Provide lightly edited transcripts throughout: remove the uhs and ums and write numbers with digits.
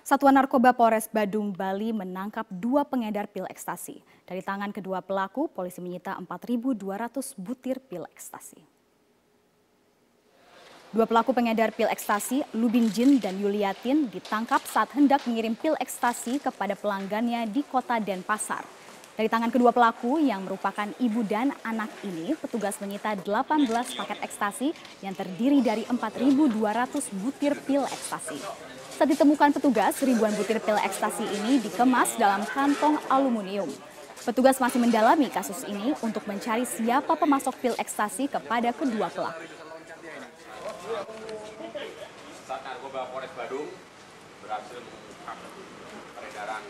Satuan Narkoba Polres Badung, Bali menangkap 2 pengedar pil ekstasi. Dari tangan kedua pelaku, polisi menyita 4.200 butir pil ekstasi. 2 pelaku pengedar pil ekstasi, Lubin Jin dan Yuliatin, ditangkap saat hendak mengirim pil ekstasi kepada pelanggannya di kota Denpasar. Dari tangan kedua pelaku yang merupakan ibu dan anak ini, petugas menyita 18 paket ekstasi yang terdiri dari 4.200 butir pil ekstasi. Saat ditemukan petugas, ribuan butir pil ekstasi ini dikemas dalam kantong aluminium. Petugas masih mendalami kasus ini untuk mencari siapa pemasok pil ekstasi kepada kedua pelaku. Satuan Narkoba Polres Badung berhasil mengungkap peredaran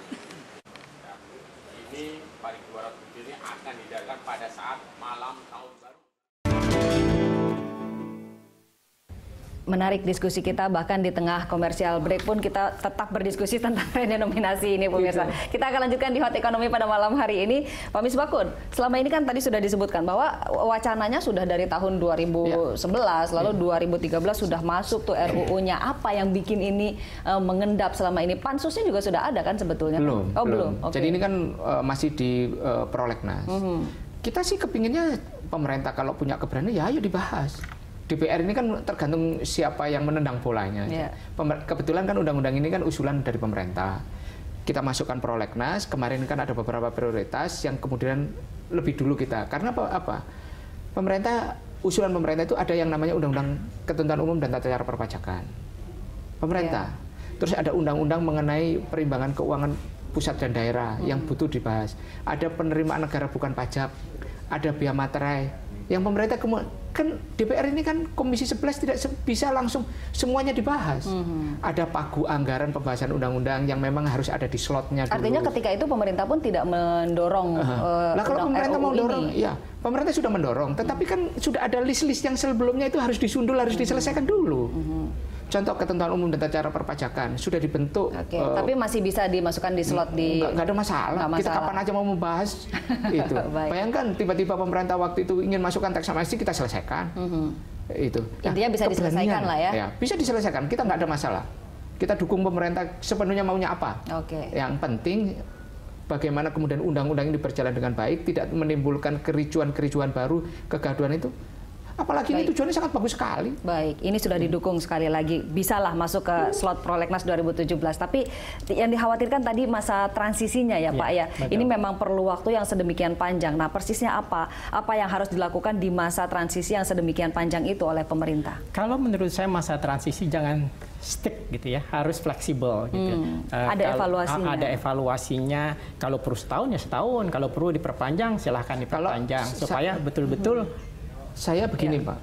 ini. 4.200 butir ini akan diedarkan pada saat malam tahun baru. Menarik diskusi kita, bahkan di tengah komersial break pun kita tetap berdiskusi tentang redenominasi ini, pemirsa. Kita akan lanjutkan di Hot Economy pada malam hari ini. Pak Misbakun, selama ini kan tadi sudah disebutkan bahwa wacananya sudah dari tahun 2011, lalu 2013 sudah masuk tuh RUU-nya. Apa yang bikin ini mengendap selama ini? Pansusnya juga sudah ada kan sebetulnya? Belum. Oh, belum. Okay. Jadi ini kan masih di prolegnas. Kita sih kepinginnya pemerintah kalau punya keberanian, ya ayo dibahas. DPR ini kan tergantung siapa yang menendang bolanya. Yeah. Kebetulan kan undang-undang ini kan usulan dari pemerintah. Kita masukkan prolegnas, kemarin kan ada beberapa prioritas yang kemudian lebih dulu kita. Karena apa? Usulan pemerintah itu ada yang namanya Undang-Undang Ketentuan Umum dan Tata Cara Perpajakan. Pemerintah. Yeah. Terus ada undang-undang mengenai perimbangan keuangan pusat dan daerah yang butuh dibahas. Ada penerimaan negara bukan pajak, ada biaya materai. Yang pemerintah kan DPR ini kan Komisi 11 tidak bisa langsung semuanya dibahas. Ada pagu anggaran pembahasan undang-undang yang memang harus ada di slotnya dulu. Artinya ketika itu pemerintah pun tidak mendorong Nah, kalau pemerintah RUU mau dorong, ini. ya pemerintah sudah mendorong, tetapi kan sudah ada list-list yang sebelumnya itu harus disundul, harus diselesaikan dulu. Contoh ketentuan umum dan tata cara perpajakan sudah dibentuk. Tapi masih bisa dimasukkan di slot di. Nggak ada masalah. Kita kapan aja mau membahas itu. Bayangkan tiba-tiba pemerintah waktu itu ingin masukkan teks amnesti, kita selesaikan. Itu. Intinya bisa diselesaikan lah ya. Bisa diselesaikan. Kita nggak ada masalah. Kita dukung pemerintah sepenuhnya maunya apa. Yang penting bagaimana kemudian undang-undang ini berjalan dengan baik, tidak menimbulkan kericuan-kericuan baru, kegaduhan itu. Apalagi ini tujuannya sangat bagus sekali. Baik, ini sudah didukung sekali lagi. Bisalah masuk ke slot prolegnas 2017. Tapi yang dikhawatirkan tadi masa transisinya ya Pak ya. Betul. Ini memang perlu waktu yang sedemikian panjang. Nah persisnya apa? Apa yang harus dilakukan di masa transisi yang sedemikian panjang itu oleh pemerintah? Kalau menurut saya masa transisi jangan stick gitu ya, harus fleksibel gitu. Ada evaluasinya. Ada evaluasinya. Kalau perlu setahun ya setahun. Kalau perlu diperpanjang silahkan diperpanjang supaya betul-betul. Saya begini Pak,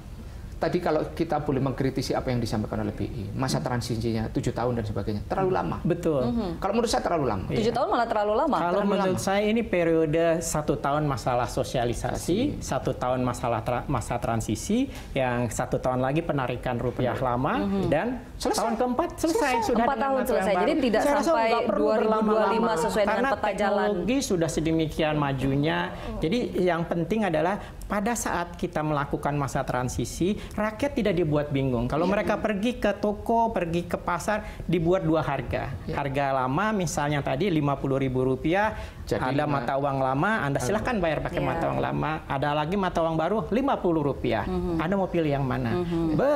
tadi kalau kita boleh mengkritisi apa yang disampaikan oleh BI, masa transisinya 7 tahun dan sebagainya, terlalu lama. Betul. Kalau menurut saya terlalu lama. 7 tahun malah terlalu lama. Kalau menurut saya ini periode 1 tahun masalah sosialisasi, 1 tahun masa transisi, yang 1 tahun lagi penarikan rupiah lama, dan tahun keempat selesai. Sudah 4 tahun selesai. Jadi tidak sampai 2025 sesuai dengan peta jalan. Teknologi sudah sedemikian majunya. Jadi yang penting adalah pada saat kita melakukan masa transisi, rakyat tidak dibuat bingung. Kalau mereka pergi ke toko, pergi ke pasar, dibuat 2 harga. Harga lama misalnya tadi Rp50.000, ada mata uang lama, Anda silahkan bayar pakai mata uang lama. Ada lagi mata uang baru Rp50. Anda mau pilih yang mana?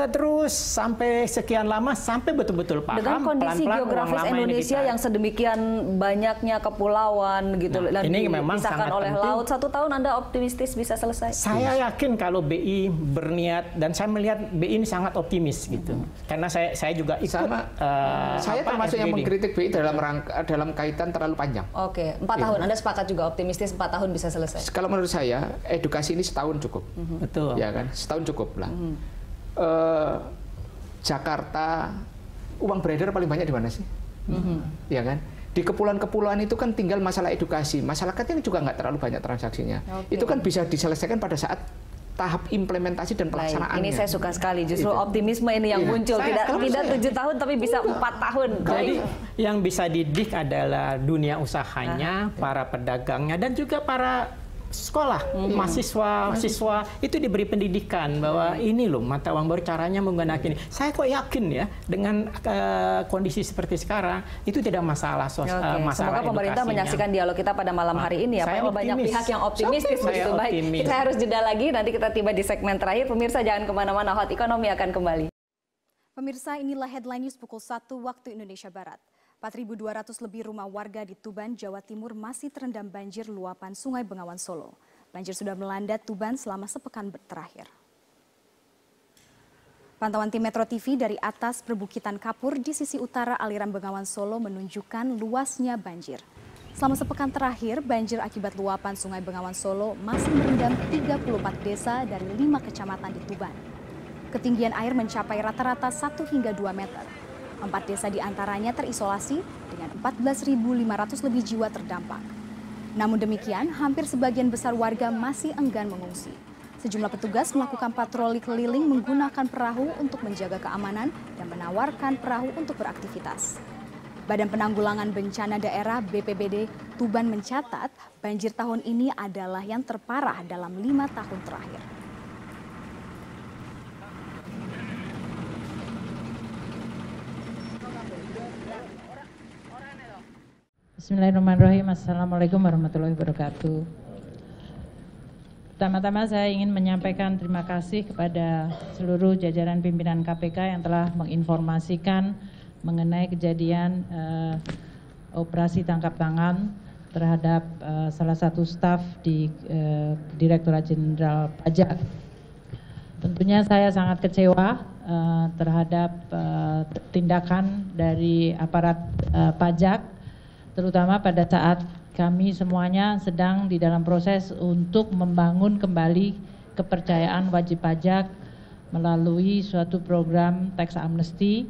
Terus sampai sekian lama, sampai betul-betul paham. Dengan kondisi geografis Indonesia yang sedemikian banyaknya kepulauan gitu, dan ini memang sangat oleh penting. laut, 1 tahun Anda optimistis bisa selesai? Saya yakin kalau BI berniat, dan saya melihat BI ini sangat optimis gitu. Karena saya juga ikut. Saya termasuk yang mengkritik BI dalam kaitan terlalu panjang. 4 tahun. Anda sepakat juga optimistis 4 tahun bisa selesai? Kalau menurut saya, edukasi ini setahun cukup. Betul. Ya kan, setahun cukup lah. Jakarta, uang beredar paling banyak di mana sih? Ya kan? Di kepulauan-kepulauan itu kan tinggal masalah edukasi. Masyarakatnya juga nggak terlalu banyak transaksinya. Itu kan bisa diselesaikan pada saat tahap implementasi dan pelaksanaannya. Ini saya suka sekali, justru optimisme ini yang muncul. Tidak 7 tahun, tapi bisa 4 tahun. Jadi yang bisa didik adalah dunia usahanya, para pedagangnya, dan juga para sekolah, mahasiswa itu diberi pendidikan bahwa ini loh mata uang baru, caranya menggunakan ini. Saya kok yakin ya dengan kondisi seperti sekarang itu tidak masalah masalah. Semoga pemerintah menyaksikan dialog kita pada malam hari ini ya. Pak, ini banyak pihak yang optimistis begitu. Baik, kita harus jeda lagi, nanti kita tiba di segmen terakhir. Pemirsa jangan kemana-mana, Hot Ekonomi akan kembali. Pemirsa, inilah headline news pukul 1 waktu Indonesia Barat. 4.200 lebih rumah warga di Tuban, Jawa Timur masih terendam banjir luapan Sungai Bengawan Solo. Banjir sudah melanda Tuban selama sepekan terakhir. Pantauan tim Metro TV dari atas perbukitan Kapur di sisi utara aliran Bengawan Solo menunjukkan luasnya banjir. Selama sepekan terakhir, banjir akibat luapan Sungai Bengawan Solo masih merendam 34 desa dari 5 kecamatan di Tuban. Ketinggian air mencapai rata-rata 1 hingga 2 meter. 4 desa diantaranya terisolasi dengan 14.500 lebih jiwa terdampak. Namun demikian, hampir sebagian besar warga masih enggan mengungsi. Sejumlah petugas melakukan patroli keliling menggunakan perahu untuk menjaga keamanan dan menawarkan perahu untuk beraktivitas. Badan Penanggulangan Bencana Daerah BPBD Tuban mencatat banjir tahun ini adalah yang terparah dalam 5 tahun terakhir. Bismillahirrahmanirrahim. Assalamualaikum warahmatullahi wabarakatuh. Pertama-tama saya ingin menyampaikan terima kasih kepada seluruh jajaran pimpinan KPK yang telah menginformasikan mengenai kejadian operasi tangkap tangan terhadap salah satu staf di Direktorat Jenderal Pajak. Tentunya saya sangat kecewa terhadap tindakan dari aparat pajak, terutama pada saat kami semuanya sedang di dalam proses untuk membangun kembali kepercayaan wajib pajak melalui suatu program tax amnesty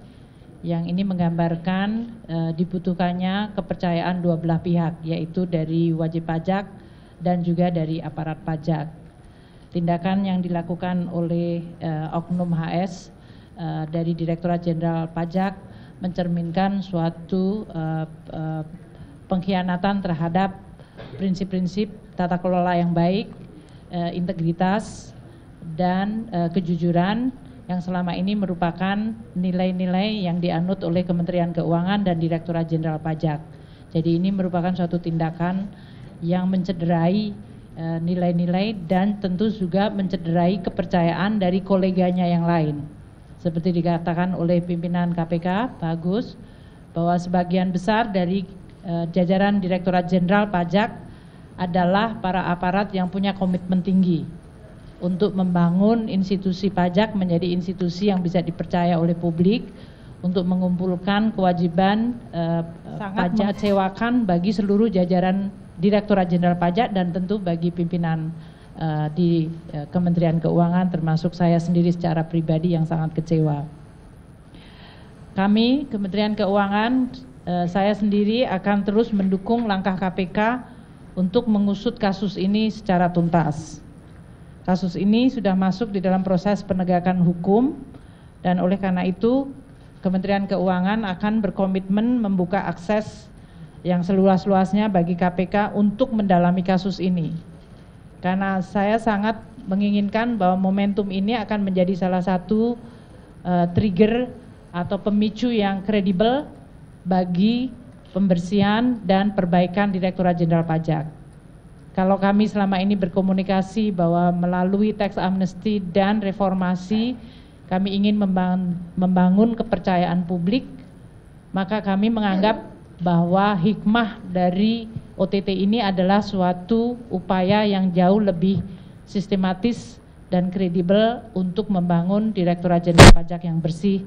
yang ini menggambarkan dibutuhkannya kepercayaan dua belah pihak, yaitu dari wajib pajak dan juga dari aparat pajak. Tindakan yang dilakukan oleh Oknum HS dari Direktorat Jenderal Pajak mencerminkan suatu pengkhianatan terhadap prinsip-prinsip tata kelola yang baik, integritas, dan kejujuran yang selama ini merupakan nilai-nilai yang dianut oleh Kementerian Keuangan dan Direktorat Jenderal Pajak. Jadi ini merupakan suatu tindakan yang mencederai nilai-nilai dan tentu juga mencederai kepercayaan dari koleganya yang lain. Seperti dikatakan oleh pimpinan KPK, Pak Agus, bahwa sebagian besar dari jajaran Direktorat Jenderal Pajak adalah para aparat yang punya komitmen tinggi untuk membangun institusi pajak menjadi institusi yang bisa dipercaya oleh publik untuk mengumpulkan kewajiban pajak, mengecewakan bagi seluruh jajaran Direktorat Jenderal Pajak dan tentu bagi pimpinan di Kementerian Keuangan, termasuk saya sendiri secara pribadi yang sangat kecewa. Kami Kementerian Keuangan, saya sendiri akan terus mendukung langkah KPK untuk mengusut kasus ini secara tuntas. Kasus ini sudah masuk di dalam proses penegakan hukum dan oleh karena itu Kementerian Keuangan akan berkomitmen membuka akses yang seluas-luasnya bagi KPK untuk mendalami kasus ini. Karena saya sangat menginginkan bahwa momentum ini akan menjadi salah satu trigger atau pemicu yang kredibel bagi pembersihan dan perbaikan Direktorat Jenderal Pajak. Kalau kami selama ini berkomunikasi bahwa melalui tax amnesty dan reformasi kami ingin membangun kepercayaan publik, maka kami menganggap bahwa hikmah dari OTT ini adalah suatu upaya yang jauh lebih sistematis dan kredibel untuk membangun Direktorat Jenderal Pajak yang bersih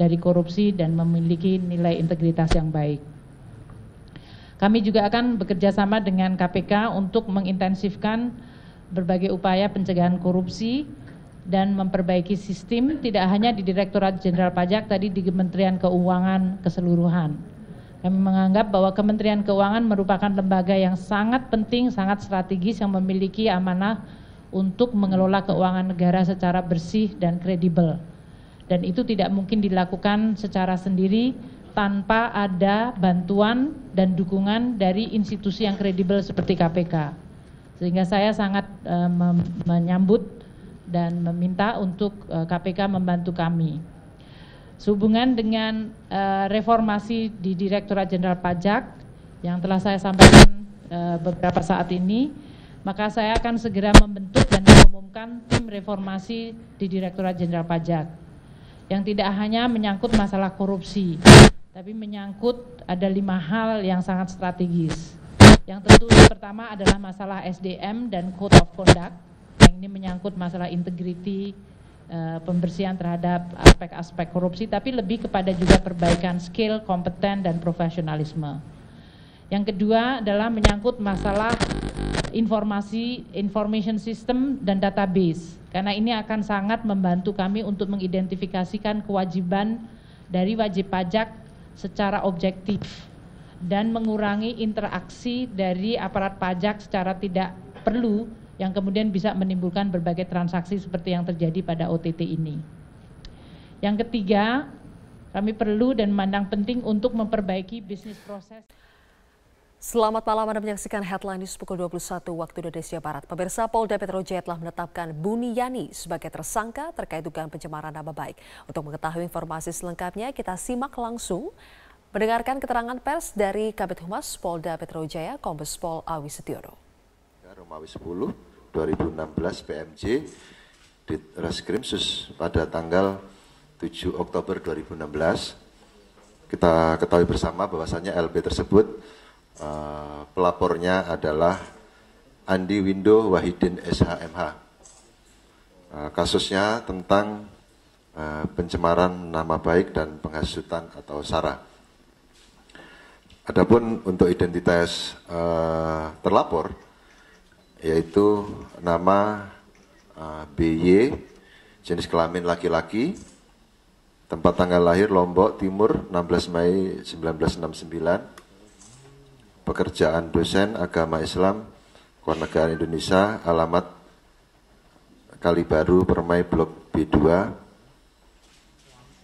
dari korupsi dan memiliki nilai integritas yang baik. Kami juga akan bekerja sama dengan KPK untuk mengintensifkan berbagai upaya pencegahan korupsi dan memperbaiki sistem tidak hanya di Direktorat Jenderal Pajak, tadi di Kementerian Keuangan keseluruhan. Kami menganggap bahwa Kementerian Keuangan merupakan lembaga yang sangat penting, sangat strategis yang memiliki amanah untuk mengelola keuangan negara secara bersih dan kredibel. Dan itu tidak mungkin dilakukan secara sendiri tanpa ada bantuan dan dukungan dari institusi yang kredibel seperti KPK. Sehingga saya sangat menyambut dan meminta untuk KPK membantu kami. Sehubungan dengan reformasi di Direktorat Jenderal Pajak yang telah saya sampaikan beberapa saat ini, maka saya akan segera membentuk dan mengumumkan tim reformasi di Direktorat Jenderal Pajak yang tidak hanya menyangkut masalah korupsi, tapi menyangkut ada 5 hal yang sangat strategis. Yang tentu pertama adalah masalah SDM dan Code of Conduct, yang ini menyangkut masalah integriti, pembersihan terhadap aspek-aspek korupsi, tapi lebih kepada juga perbaikan skill, kompeten, dan profesionalisme. Yang kedua adalah menyangkut masalah information system dan database, karena ini akan sangat membantu kami untuk mengidentifikasikan kewajiban dari wajib pajak secara objektif dan mengurangi interaksi dari aparat pajak secara tidak perlu yang kemudian bisa menimbulkan berbagai transaksi seperti yang terjadi pada OTT ini. Yang ketiga, kami perlu dan memandang penting untuk memperbaiki bisnis proses. Selamat malam, Anda menyaksikan Headline News pukul 21 waktu Indonesia Barat. Pemirsa, Polda Metro Jaya telah menetapkan Buniyani sebagai tersangka terkait dugaan pencemaran nama baik. Untuk mengetahui informasi selengkapnya, kita simak langsung mendengarkan keterangan pers dari Kabid Humas Polda Metro Jaya, Kombes Pol Awi Setiono. Romawi 10 2016 PMJ di Reskrim Sus pada tanggal 7 Oktober 2016. Kita ketahui bersama bahwasannya LB tersebut pelapornya adalah Andi Windo Wahidin SHMH. Kasusnya tentang pencemaran nama baik dan penghasutan atau SARA. Adapun untuk identitas terlapor, yaitu nama BY, jenis kelamin laki-laki, tempat tanggal lahir Lombok Timur 16 Mei 1969, pekerjaan dosen agama Islam, Kewarganegaraan Indonesia, alamat Kalibaru, Permai, Blok B2,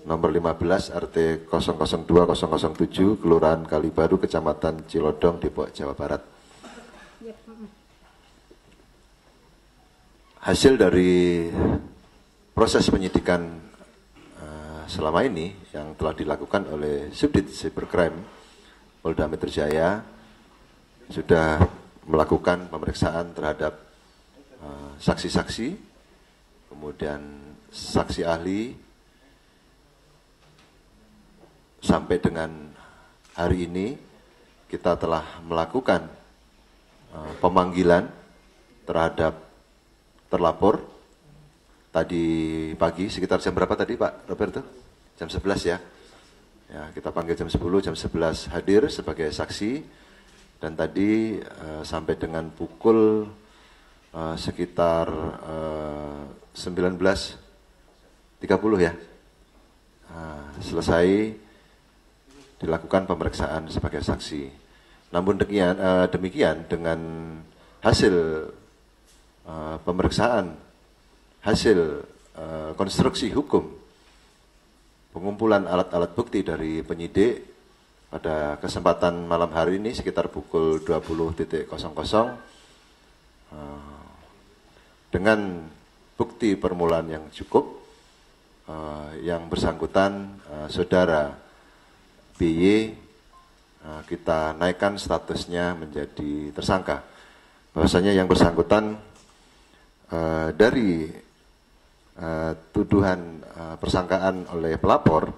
nomor 15, RT 002007, Kelurahan Kalibaru, Kecamatan Cilodong, Depok, Jawa Barat. Hasil dari proses penyidikan selama ini yang telah dilakukan oleh Subdit Cybercrime Polda Metro Jaya sudah melakukan pemeriksaan terhadap saksi-saksi, kemudian saksi ahli, sampai dengan hari ini kita telah melakukan pemanggilan terhadap terlapor. Tadi pagi sekitar jam berapa tadi Pak Roberto? Jam 11 ya. Ya, kita panggil jam 10, jam 11 hadir sebagai saksi, dan tadi sampai dengan pukul sekitar 19.30 ya. Selesai dilakukan pemeriksaan sebagai saksi. Namun demikian dengan hasil pemeriksaan, hasil konstruksi hukum, pengumpulan alat-alat bukti dari penyidik pada kesempatan malam hari ini sekitar pukul 20.00 dengan bukti permulaan yang cukup, yang bersangkutan saudara BY kita naikkan statusnya menjadi tersangka. Bahwasanya yang bersangkutan dari tuduhan persangkaan oleh pelapor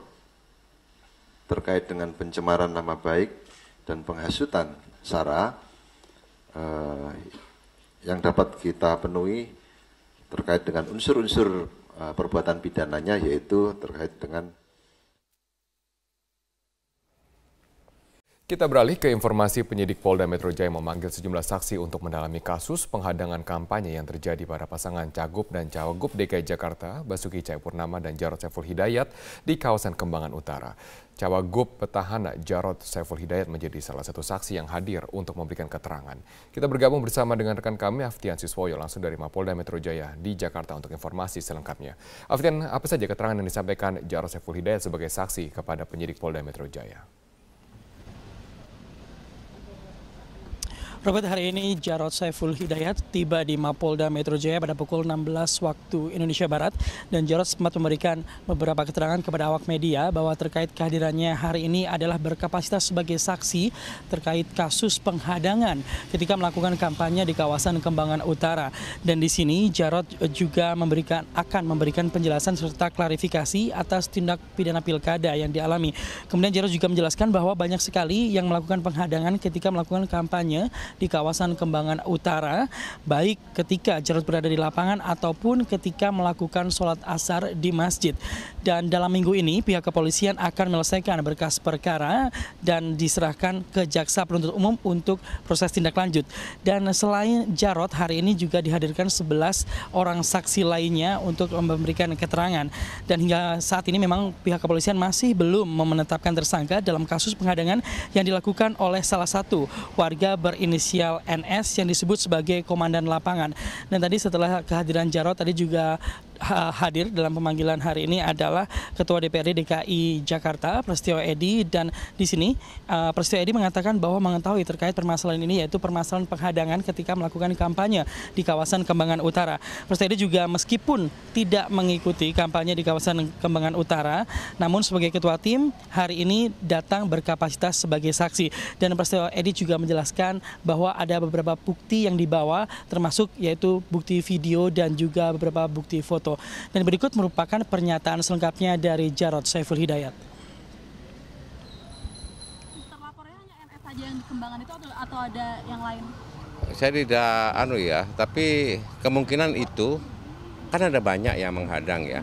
terkait dengan pencemaran nama baik dan penghasutan SARA yang dapat kita penuhi terkait dengan unsur-unsur perbuatan pidananya, yaitu terkait dengan. Kita beralih ke informasi. Penyidik Polda Metro Jaya memanggil sejumlah saksi untuk mendalami kasus penghadangan kampanye yang terjadi pada pasangan Cagup dan Cawagup DKI Jakarta, Basuki Cahayapurnama dan Jarod Saiful Hidayat di kawasan Kembangan Utara. Cawagup petahana Jarod Saiful Hidayat menjadi salah satu saksi yang hadir untuk memberikan keterangan. Kita bergabung bersama dengan rekan kami Aftian Siswoyo langsung dari Mapolda Metro Jaya di Jakarta untuk informasi selengkapnya. Aftian, apa saja keterangan yang disampaikan Jarod Saiful Hidayat sebagai saksi kepada penyidik Polda Metro Jaya? Robert, hari ini Jarod Saiful Hidayat tiba di Mapolda Metro Jaya pada pukul 16 waktu Indonesia Barat, dan Jarod sempat memberikan beberapa keterangan kepada awak media bahwa terkait kehadirannya hari ini adalah berkapasitas sebagai saksi terkait kasus penghadangan ketika melakukan kampanye di kawasan Kembangan Utara. Dan di sini Jarod juga akan memberikan penjelasan serta klarifikasi atas tindak pidana pilkada yang dialami. Kemudian Jarod juga menjelaskan bahwa banyak sekali yang melakukan penghadangan ketika melakukan kampanye di kawasan Kembangan Utara, baik ketika Jarod berada di lapangan ataupun ketika melakukan sholat asar di masjid. Dan dalam minggu ini pihak kepolisian akan menyelesaikan berkas perkara dan diserahkan ke jaksa penuntut umum untuk proses tindak lanjut. Dan selain Jarod, hari ini juga dihadirkan 11 orang saksi lainnya untuk memberikan keterangan. Dan hingga saat ini memang pihak kepolisian masih belum menetapkan tersangka dalam kasus penghadangan yang dilakukan oleh salah satu warga berinisial NS yang disebut sebagai komandan lapangan. Dan tadi setelah kehadiran Jarod, tadi juga hadir dalam pemanggilan hari ini adalah Ketua DPRD DKI Jakarta, Prasetyo Edy, dan di sini Prasetyo Edy mengatakan bahwa mengetahui terkait permasalahan ini, yaitu permasalahan penghadangan ketika melakukan kampanye di kawasan Kembangan Utara. Prasetyo Edy juga meskipun tidak mengikuti kampanye di kawasan Kembangan Utara, namun sebagai ketua tim hari ini datang berkapasitas sebagai saksi. Dan Prasetyo Edy juga menjelaskan bahwa ada beberapa bukti yang dibawa, termasuk yaitu bukti video dan juga beberapa bukti foto. Dan berikut merupakan pernyataan selengkapnya dari Jarod Saiful Hidayat. Terlapornya hanya NS saja yang di Kembangan itu atau ada yang lain? Saya tidak tapi kemungkinan itu kan ada banyak yang menghadang ya.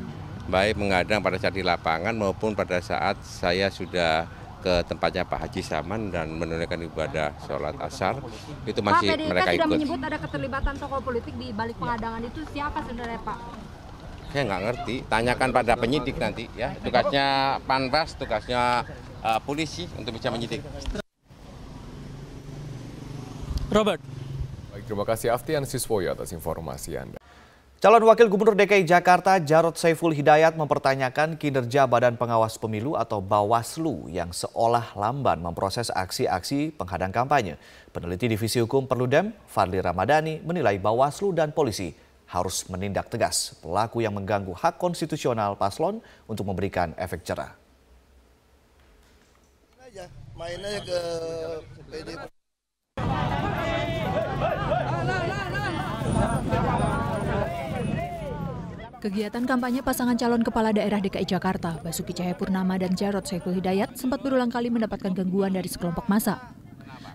Baik menghadang pada saat di lapangan maupun pada saat saya sudah ke tempatnya Pak Haji Saman dan menunaikan ibadah sholat asar, itu masih mereka ikut. Pak, PDIP sudah menyebut ada keterlibatan tokoh politik di balik penghadangan itu, siapa sebenarnya Pak? Saya nggak ngerti, tanyakan pada penyidik nanti ya. Tugasnya Panwas, tugasnya polisi untuk bisa menyidik. Robert. Baik, terima kasih Aftian Siswoyo atas informasi Anda. Calon Wakil Gubernur DKI Jakarta Jarod Saiful Hidayat mempertanyakan kinerja Badan Pengawas Pemilu atau Bawaslu yang seolah lamban memproses aksi-aksi penghadang kampanye. Peneliti Divisi Hukum Perludem, Fadli Ramadhani, menilai Bawaslu dan polisi harus menindak tegas pelaku yang mengganggu hak konstitusional paslon untuk memberikan efek jerah. Main aja ke PDIP. Kegiatan kampanye pasangan calon kepala daerah DKI Jakarta, Basuki Cahayapurnama dan Jarod Saiful Hidayat sempat berulang kali mendapatkan gangguan dari sekelompok massa.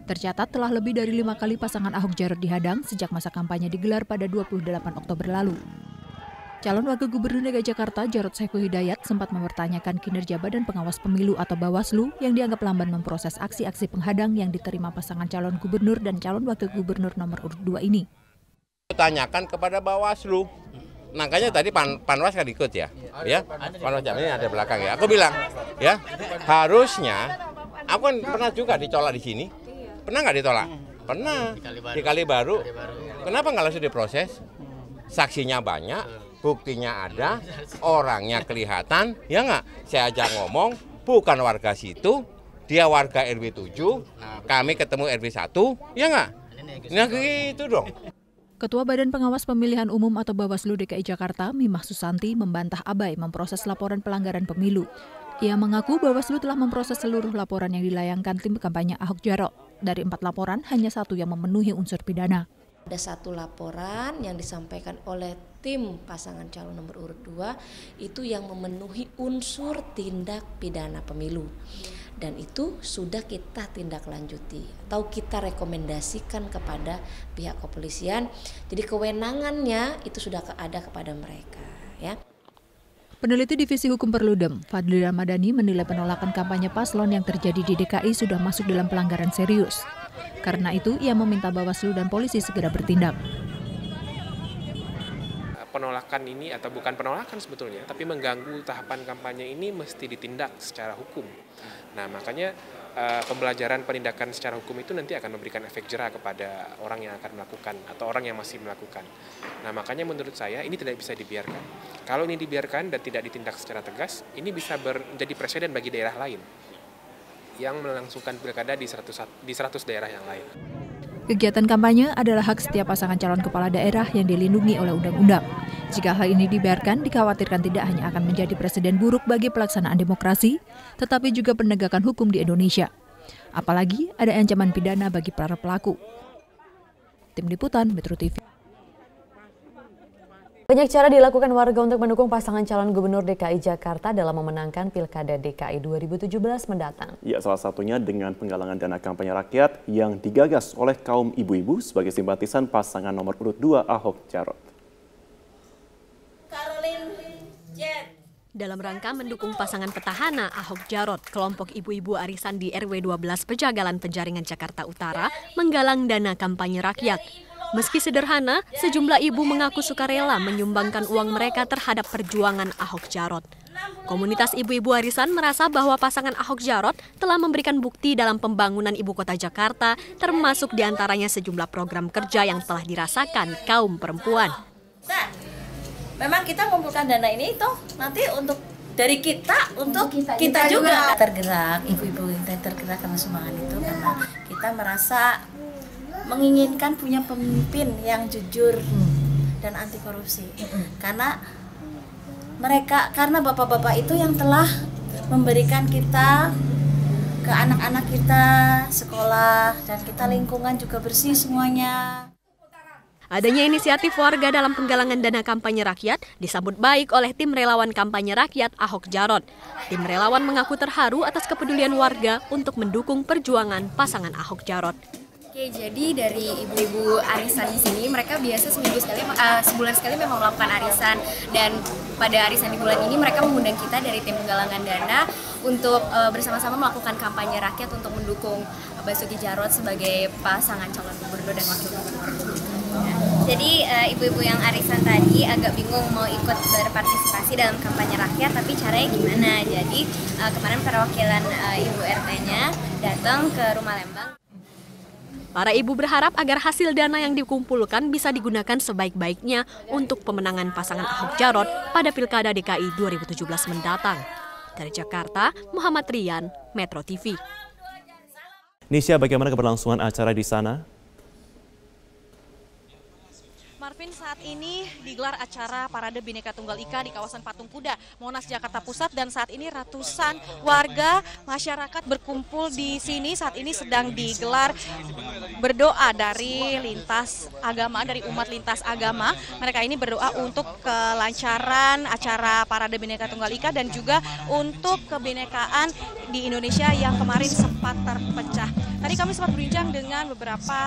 Tercatat telah lebih dari 5 kali pasangan Ahok Jarod dihadang sejak masa kampanye digelar pada 28 Oktober lalu. Calon Wakil Gubernur DKI Jakarta Jarod Saiful Hidayat sempat mempertanyakan kinerja Badan Pengawas Pemilu atau Bawaslu yang dianggap lamban memproses aksi-aksi penghadang yang diterima pasangan calon gubernur dan calon wakil gubernur nomor urut 2 ini. Tanyakan kepada Bawaslu. Makanya tadi Panwas kan ikut ya, Panwas ini ada belakang ya. Aku bilang, ya harusnya, aku kan pernah juga ditolak di sini. Pernah nggak ditolak? Pernah. Di Kalibaru. Kenapa nggak langsung diproses? Saksinya banyak, buktinya ada, orangnya kelihatan, ya nggak? Saya aja ngomong, bukan warga situ, dia warga RW 7, kami ketemu RW 1, ya nggak? Nah gitu dong. Ketua Badan Pengawas Pemilihan Umum atau Bawaslu DKI Jakarta, Mimah Susanti, membantah abai memproses laporan pelanggaran pemilu. Ia mengaku Bawaslu telah memproses seluruh laporan yang dilayangkan tim kampanye Ahok Jarot. Dari 4 laporan, hanya 1 yang memenuhi unsur pidana. Ada 1 laporan yang disampaikan oleh tim pasangan calon nomor urut 2 itu yang memenuhi unsur tindak pidana pemilu. Dan itu sudah kita tindak lanjuti atau kita rekomendasikan kepada pihak kepolisian. Jadi kewenangannya itu sudah ada kepada mereka, ya. Peneliti Divisi Hukum Perludem, Fadli Ramadhani, menilai penolakan kampanye paslon yang terjadi di DKI sudah masuk dalam pelanggaran serius. Karena itu, ia meminta Bawaslu dan polisi segera bertindak. Penolakan ini atau bukan penolakan sebetulnya, tapi mengganggu tahapan kampanye ini mesti ditindak secara hukum. Nah, makanya pembelajaran penindakan secara hukum itu nanti akan memberikan efek jerah kepada orang yang akan melakukan atau orang yang masih melakukan. Nah, makanya menurut saya ini tidak bisa dibiarkan. Kalau ini dibiarkan dan tidak ditindak secara tegas, ini bisa menjadi presiden bagi daerah lain yang melangsungkan pilkada di 100 daerah yang lain. Kegiatan kampanye adalah hak setiap pasangan calon kepala daerah yang dilindungi oleh undang-undang. Jika hal ini dibiarkan, dikhawatirkan tidak hanya akan menjadi presiden buruk bagi pelaksanaan demokrasi, tetapi juga penegakan hukum di Indonesia. Apalagi ada ancaman pidana bagi para pelaku. Tim Liputan Metro TV. Banyak cara dilakukan warga untuk mendukung pasangan calon gubernur DKI Jakarta dalam memenangkan Pilkada DKI 2017 mendatang. Ya, salah satunya dengan penggalangan dana kampanye rakyat yang digagas oleh kaum ibu-ibu sebagai simpatisan pasangan nomor urut 2 Ahok Jarot. Dalam rangka mendukung pasangan petahana Ahok Jarot, kelompok ibu-ibu arisan di RW 12 Pejagalan Penjaringan Jakarta Utara menggalang dana kampanye rakyat. Meski sederhana, sejumlah ibu mengaku sukarela menyumbangkan uang mereka terhadap perjuangan Ahok Jarot. Komunitas ibu-ibu arisan merasa bahwa pasangan Ahok Jarot telah memberikan bukti dalam pembangunan ibu kota Jakarta, termasuk diantaranya sejumlah program kerja yang telah dirasakan kaum perempuan. Memang kita mengumpulkan dana ini itu nanti untuk dari kita untuk kita juga tergerak, ibu-ibu kita tergerak karena sumbangan itu karena kita merasa menginginkan punya pemimpin yang jujur dan anti korupsi. Karena bapak-bapak itu yang telah memberikan kita ke anak-anak kita sekolah dan kita lingkungan juga bersih semuanya. Adanya inisiatif warga dalam penggalangan dana kampanye rakyat disambut baik oleh tim relawan kampanye rakyat Ahok Jarot. Tim relawan mengaku terharu atas kepedulian warga untuk mendukung perjuangan pasangan Ahok Jarot. Oke, jadi dari ibu-ibu arisan di sini mereka biasa sebulan sekali memang melakukan arisan, dan pada arisan di bulan ini mereka mengundang kita dari tim penggalangan dana untuk bersama-sama melakukan kampanye rakyat untuk mendukung Basuki Jarot sebagai pasangan calon gubernur dan wakil gubernur. Jadi ibu-ibu yang arisan tadi agak bingung mau ikut berpartisipasi dalam kampanye rakyat, tapi caranya gimana? Jadi kemarin perwakilan ibu RT-nya datang ke Rumah Lembang. Para ibu berharap agar hasil dana yang dikumpulkan bisa digunakan sebaik-baiknya untuk pemenangan pasangan Ahok Jarot pada Pilkada DKI 2017 mendatang. Dari Jakarta, Muhammad Rian, Metro TV. Nisha, bagaimana keberlangsungan acara di sana? Marvin, saat ini digelar acara Parade Bhinneka Tunggal Ika di kawasan Patung Kuda, Monas, Jakarta Pusat, dan saat ini ratusan warga masyarakat berkumpul di sini. Saat ini sedang digelar berdoa dari lintas agama, dari umat lintas agama. Mereka ini berdoa untuk kelancaran acara Parade Bhinneka Tunggal Ika dan juga untuk kebinekaan di Indonesia yang kemarin sempat terpecah. Tadi kami sempat berbincang dengan beberapa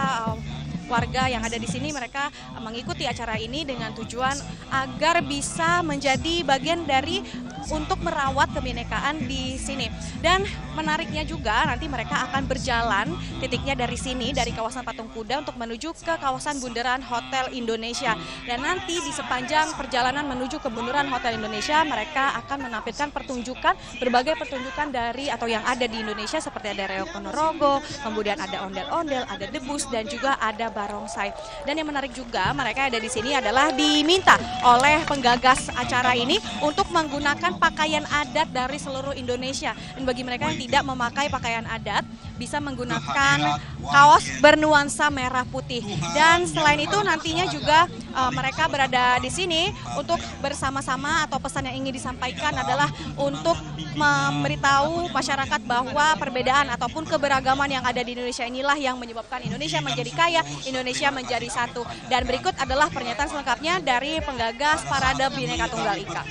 warga yang ada di sini. Mereka mengikuti acara ini dengan tujuan agar bisa menjadi bagian dari untuk merawat kebinekaan di sini. Dan menariknya juga nanti mereka akan berjalan titiknya dari sini, dari kawasan Patung Kuda untuk menuju ke kawasan Bundaran Hotel Indonesia. Dan nanti di sepanjang perjalanan menuju ke Bundaran Hotel Indonesia mereka akan menampilkan pertunjukan, berbagai pertunjukan dari atau yang ada di Indonesia seperti ada Reok Ponorogo, kemudian ada ondel-ondel, ada debus, dan juga ada barongsai. Dan yang menarik juga mereka ada di sini adalah diminta oleh penggagas acara ini untuk menggunakan pakaian adat dari seluruh Indonesia. Dan bagi mereka yang tidak memakai pakaian adat bisa menggunakan kaos bernuansa merah putih. Dan selain itu nantinya juga mereka berada di sini untuk bersama-sama, atau pesan yang ingin disampaikan adalah untuk memberitahu masyarakat bahwa perbedaan ataupun keberagaman yang ada di Indonesia inilah yang menyebabkan Indonesia menjadi kaya, Indonesia menjadi satu. Dan berikut adalah pernyataan selengkapnya dari penggagas Parade Bhinneka Tunggal Ika.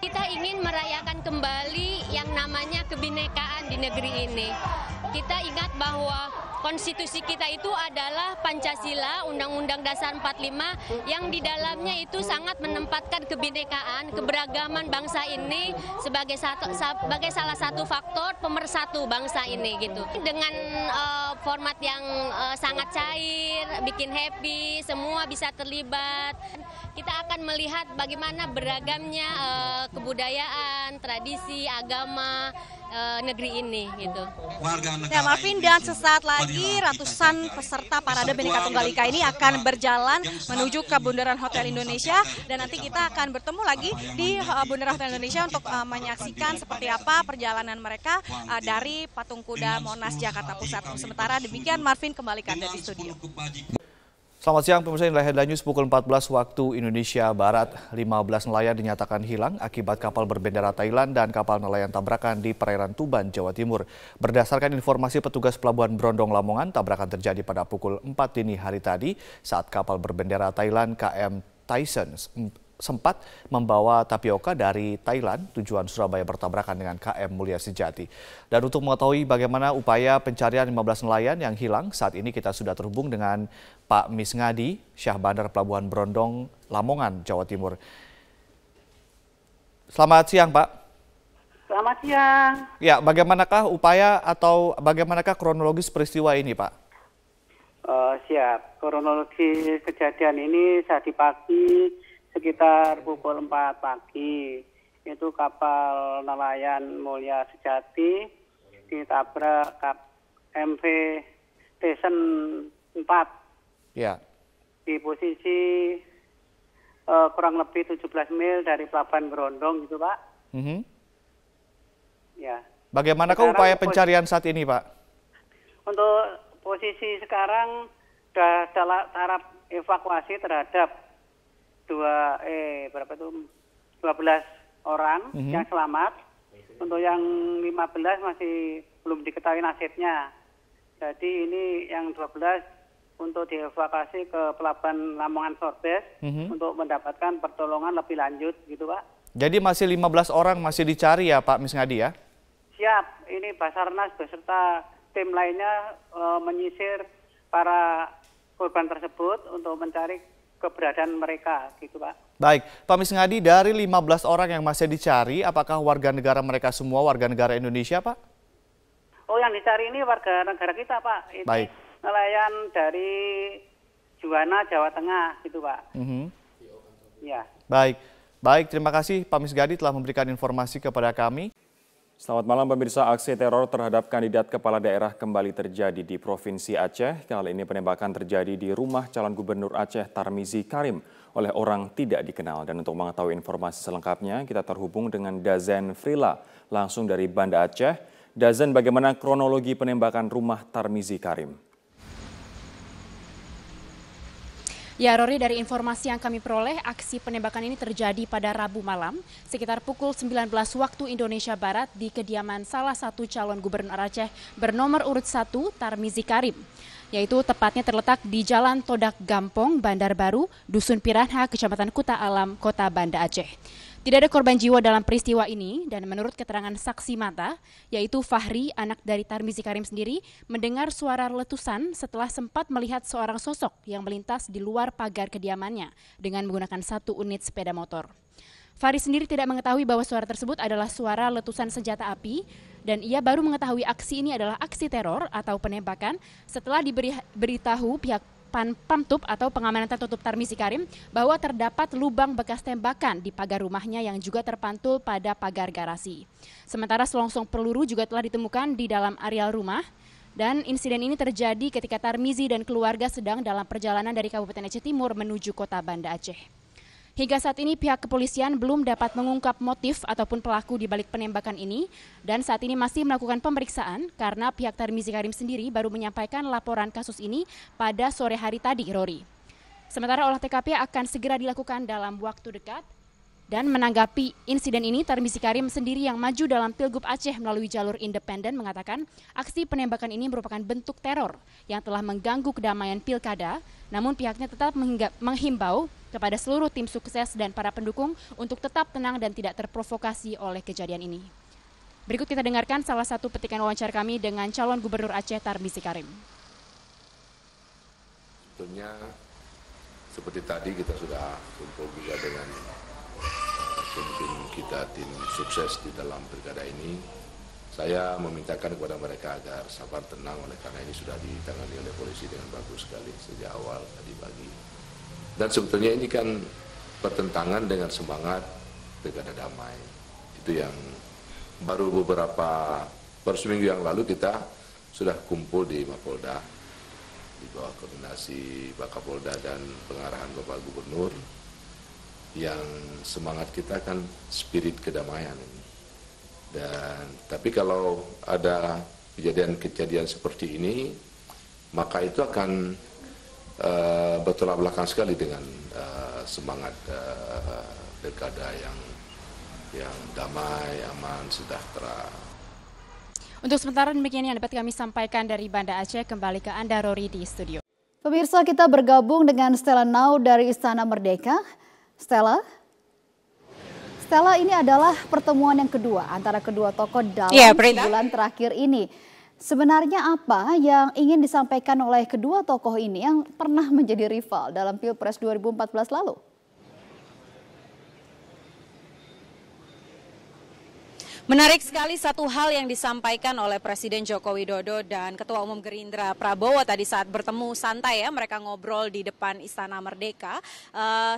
Kita ingin merayakan kembali yang namanya kebinekaan di negeri ini. Kita ingat bahwa konstitusi kita itu adalah Pancasila, Undang-Undang Dasar 45, yang di dalamnya itu sangat menempatkan kebinekaan, keberagaman bangsa ini sebagai salah satu faktor pemersatu bangsa ini gitu. Dengan format yang sangat cair, bikin happy, semua bisa terlibat. kita akan melihat bagaimana beragamnya kebudayaan, tradisi, agama negeri ini gitu. Ya Marvin, dan sesaat lagi ratusan peserta Parade Bhinneka Tunggal Ika ini akan berjalan menuju ke Bundaran Hotel Indonesia, dan nanti kita akan bertemu lagi di Bundaran Hotel Indonesia untuk menyaksikan seperti apa perjalanan mereka dari Patung Kuda Monas Jakarta Pusat. Sementara demikian Marvin, kembalikan dari studio. Selamat siang pemirsa, inilah Headline News pukul 14 waktu Indonesia Barat. 15 nelayan dinyatakan hilang akibat kapal berbendera Thailand dan kapal nelayan tabrakan di perairan Tuban, Jawa Timur. Berdasarkan informasi petugas Pelabuhan Brondong Lamongan, tabrakan terjadi pada pukul 4 dini hari tadi saat kapal berbendera Thailand KM Tyson sempat membawa tapioka dari Thailand tujuan Surabaya bertabrakan dengan KM Mulia Sejati. Dan untuk mengetahui bagaimana upaya pencarian 15 nelayan yang hilang, saat ini kita sudah terhubung dengan Pak Misngadi, Syah Bandar Pelabuhan Brondong, Lamongan, Jawa Timur. Selamat siang, Pak. Selamat siang. Ya, bagaimanakah upaya atau bagaimanakah kronologis peristiwa ini, Pak? Siap. Kronologi kejadian ini tadi pagi sekitar pukul 4 pagi. Itu kapal nelayan Mulia Sejati ditabrak MV Tyson 4. Ya. Di posisi kurang lebih 17 mil dari Pelabuhan Brondong gitu, Pak. Ya. Bagaimanakah upaya pencarian saat ini, Pak? Untuk posisi sekarang sudah dalam taraf evakuasi terhadap 12 orang yang selamat. Untuk yang 15 masih belum diketahui nasibnya. Jadi ini yang 12 untuk dievakuasi ke Pelabuhan Lamongan Sorbes untuk mendapatkan pertolongan lebih lanjut gitu, Pak. Jadi masih 15 orang masih dicari ya, Pak Misngadi ya? Siap, ini Basarnas beserta tim lainnya menyisir para korban tersebut untuk mencari keberadaan mereka gitu, Pak. Baik, Pak Misngadi, dari 15 orang yang masih dicari, apakah warga negara mereka semua warga negara Indonesia, Pak? Oh, yang dicari ini warga negara kita, Pak. Ini baik. Nelayan dari Juwana, Jawa Tengah gitu, Pak. Ya. Baik, terima kasih Pak Misngadi telah memberikan informasi kepada kami. Selamat malam pemirsa, aksi teror terhadap kandidat kepala daerah kembali terjadi di Provinsi Aceh. Kali ini penembakan terjadi di rumah calon gubernur Aceh Tarmizi Karim oleh orang tidak dikenal. Dan untuk mengetahui informasi selengkapnya, kita terhubung dengan Dazen Frila langsung dari Banda Aceh. Dazen, bagaimana kronologi penembakan rumah Tarmizi Karim? Ya, Rory, dari informasi yang kami peroleh, aksi penembakan ini terjadi pada Rabu malam sekitar pukul 19 waktu Indonesia Barat di kediaman salah satu calon gubernur Aceh bernomor urut 1 Tarmizi Karim, yaitu tepatnya terletak di Jalan Todak Gampong, Bandar Baru, Dusun Piranha, Kecamatan Kuta Alam, Kota Banda Aceh. Tidak ada korban jiwa dalam peristiwa ini, dan menurut keterangan saksi mata, yaitu Fahri, anak dari Tarmizi Karim sendiri, mendengar suara letusan setelah sempat melihat seorang sosok yang melintas di luar pagar kediamannya dengan menggunakan 1 unit sepeda motor. Fahri sendiri tidak mengetahui bahwa suara tersebut adalah suara letusan senjata api, dan ia baru mengetahui aksi ini adalah aksi teror atau penembakan setelah diberitahu pihak Pamtub atau pengamanan tertutup Tarmizi Karim bahwa terdapat lubang bekas tembakan di pagar rumahnya yang juga terpantul pada pagar garasi. Sementara selongsong peluru juga telah ditemukan di dalam areal rumah, dan insiden ini terjadi ketika Tarmizi dan keluarga sedang dalam perjalanan dari Kabupaten Aceh Timur menuju Kota Banda Aceh. Hingga saat ini pihak kepolisian belum dapat mengungkap motif ataupun pelaku di balik penembakan ini, dan saat ini masih melakukan pemeriksaan karena pihak Tarmizi Karim sendiri baru menyampaikan laporan kasus ini pada sore hari tadi, Rory. Sementara olah TKP akan segera dilakukan dalam waktu dekat. Dan menanggapi insiden ini, Tarmizi Karim sendiri yang maju dalam Pilgub Aceh melalui jalur independen mengatakan aksi penembakan ini merupakan bentuk teror yang telah mengganggu kedamaian pilkada, namun pihaknya tetap menghimbau kepada seluruh tim sukses dan para pendukung untuk tetap tenang dan tidak terprovokasi oleh kejadian ini. Berikut kita dengarkan salah satu petikan wawancara kami dengan calon gubernur Aceh Tarmizi Karim. Sebetulnya seperti tadi kita sudah kumpul juga dengan tim kita, tim sukses di dalam pilkada ini. Saya memintakan kepada mereka agar sabar tenang, oleh karena ini sudah ditangani oleh polisi dengan bagus sekali sejak awal tadi pagi. Dan sebetulnya ini kan bertentangan dengan semangat pilkada damai. Itu yang baru seminggu yang lalu kita sudah kumpul di Mapolda di bawah koordinasi Pak Kapolda dan pengarahan Bapak Gubernur, yang semangat kita kan spirit kedamaian ini. Tapi kalau ada kejadian-kejadian seperti ini, maka itu akan bertolak belakang sekali dengan semangat pilkada yang damai, aman, sejahtera. Untuk sementara demikian yang dapat kami sampaikan dari Banda Aceh. Kembali ke Anda, Rory, di studio. Pemirsa, kita bergabung dengan Stella Nau dari Istana Merdeka. Stella, ini adalah pertemuan yang kedua antara kedua tokoh dalam bulan terakhir ini. Sebenarnya apa yang ingin disampaikan oleh kedua tokoh ini yang pernah menjadi rival dalam Pilpres 2014 lalu? Menarik sekali satu hal yang disampaikan oleh Presiden Joko Widodo dan Ketua Umum Gerindra Prabowo tadi saat bertemu santai ya, mereka ngobrol di depan Istana Merdeka.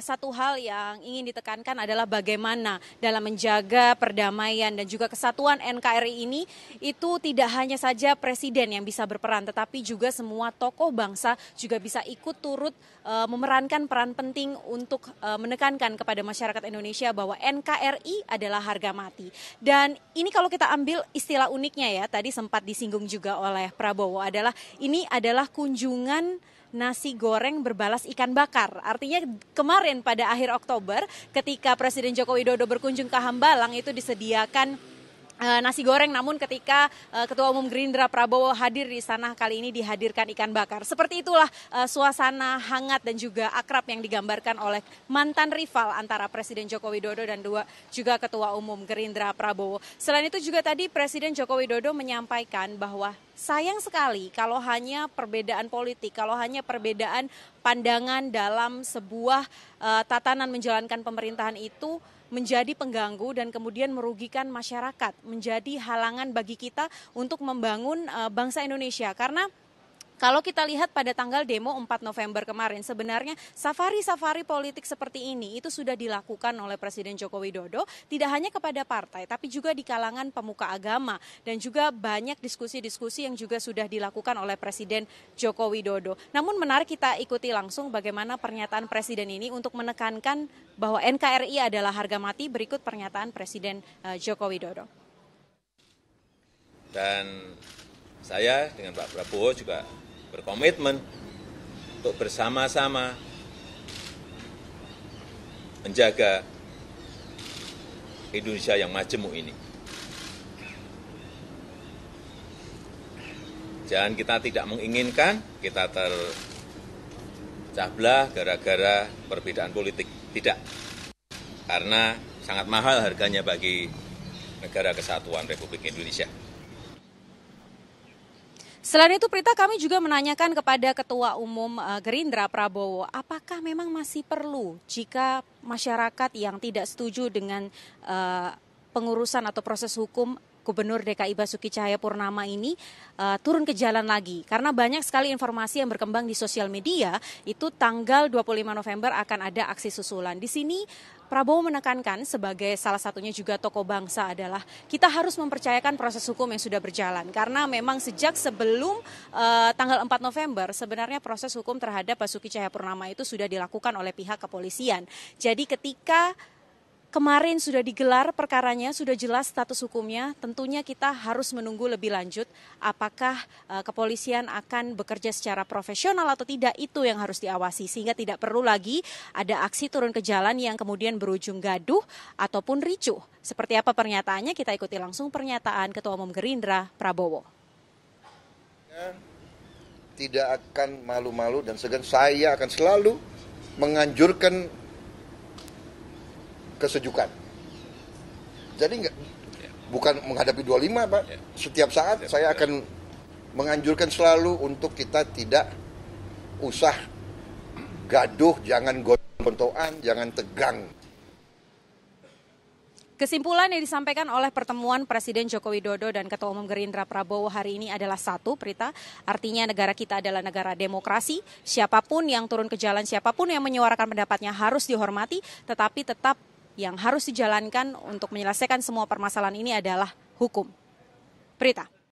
Satu hal yang ingin ditekankan adalah bagaimana dalam menjaga perdamaian dan juga kesatuan NKRI ini, itu tidak hanya saja Presiden yang bisa berperan, tetapi juga semua tokoh bangsa juga bisa ikut turut memerankan peran penting untuk menekankan kepada masyarakat Indonesia bahwa NKRI adalah harga mati. Dan ini kalau kita ambil istilah uniknya ya, tadi sempat disinggung juga oleh Prabowo, ini adalah kunjungan nasi goreng berbalas ikan bakar. Artinya kemarin pada akhir Oktober ketika Presiden Joko Widodo berkunjung ke Hambalang itu disediakan nasi goreng, namun ketika Ketua Umum Gerindra Prabowo hadir di sana, kali ini dihadirkan ikan bakar. Seperti itulah suasana hangat dan juga akrab yang digambarkan oleh mantan rival antara Presiden Joko Widodo dan juga Ketua Umum Gerindra Prabowo. Selain itu juga tadi Presiden Joko Widodo menyampaikan bahwa sayang sekali kalau hanya perbedaan politik, kalau hanya perbedaan pandangan dalam sebuah tatanan menjalankan pemerintahan itu menjadi pengganggu dan kemudian merugikan masyarakat, menjadi halangan bagi kita untuk membangun bangsa Indonesia. Karena kalau kita lihat pada tanggal demo 4 November kemarin, sebenarnya safari-safari politik seperti ini itu sudah dilakukan oleh Presiden Joko Widodo, tidak hanya kepada partai, tapi juga di kalangan pemuka agama, dan juga banyak diskusi-diskusi yang juga sudah dilakukan oleh Presiden Joko Widodo. Namun menarik kita ikuti langsung bagaimana pernyataan Presiden ini untuk menekankan bahwa NKRI adalah harga mati. Berikut pernyataan Presiden Joko Widodo. Dan saya dengan Pak Prabowo juga berkomitmen untuk bersama-sama menjaga Indonesia yang majemuk ini. Jangan kita tidak menginginkan kita terpecah belah gara-gara perbedaan politik. Tidak. Karena sangat mahal harganya bagi negara kesatuan Republik Indonesia. Selain itu, Prita, kami juga menanyakan kepada Ketua Umum Gerindra Prabowo, apakah memang masih perlu jika masyarakat yang tidak setuju dengan pengurusan atau proses hukum Gubernur DKI Basuki Cahayapurnama ini turun ke jalan lagi. Karena banyak sekali informasi yang berkembang di sosial media, itu tanggal 25 November akan ada aksi susulan. Di sini Prabowo menekankan sebagai salah satunya juga tokoh bangsa adalah kita harus mempercayakan proses hukum yang sudah berjalan. Karena memang sejak sebelum tanggal 4 November sebenarnya proses hukum terhadap Basuki Cahayapurnama itu sudah dilakukan oleh pihak kepolisian. Jadi ketika kemarin sudah digelar perkaranya, sudah jelas status hukumnya, tentunya kita harus menunggu lebih lanjut apakah kepolisian akan bekerja secara profesional atau tidak, itu yang harus diawasi. Sehingga tidak perlu lagi ada aksi turun ke jalan yang kemudian berujung gaduh ataupun ricuh. Seperti apa pernyataannya, kita ikuti langsung pernyataan Ketua Umum Gerindra Prabowo. Tidak akan malu-malu dan segan, saya akan selalu menganjurkan kesejukan. Jadi bukan menghadapi 25, Pak. Setiap saat saya akan menganjurkan selalu untuk kita tidak usah gaduh, jangan gontoan, jangan tegang. Kesimpulan yang disampaikan oleh pertemuan Presiden Joko Widodo dan Ketua Umum Gerindra Prabowo hari ini adalah satu, Prita. Artinya negara kita adalah negara demokrasi. Siapapun yang turun ke jalan, siapapun yang menyuarakan pendapatnya harus dihormati. Tetapi tetap yang harus dijalankan untuk menyelesaikan semua permasalahan ini adalah hukum. Prita.